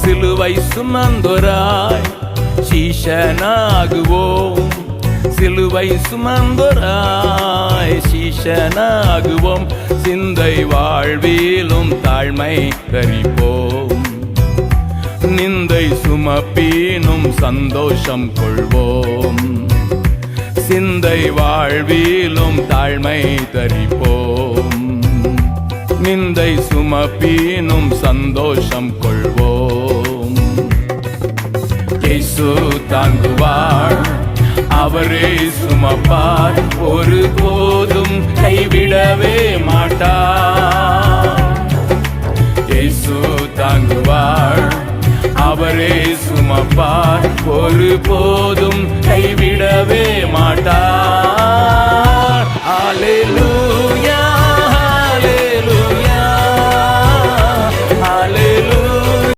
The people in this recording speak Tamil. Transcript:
சிலுவை சுமந்தோராய் சீஷனாகுவோம். சிலுவை சுமந்தோராய் சீஷனாகுவோம். சிந்தை வாழ்விலும் தாழ்மை கரிப்போம். நிந்தை சுமப்பீனும் சந்தோஷம் கொள்வோம். சிந்தை வாழ்விலும் தாழ்மை தரிப்போம். நிந்தை சுமப்பீனும் சந்தோஷம் கொள்வோம். இயேசு தாங்குவார், அவரே சுமப்பார், ஒரு போதும் கைவிடவே மாட்டார். இயேசு தாங்குவார், அவரே சுமப்பார், ஒரு போதும் கைவிடவே மாட்டார். அல்லேலூயா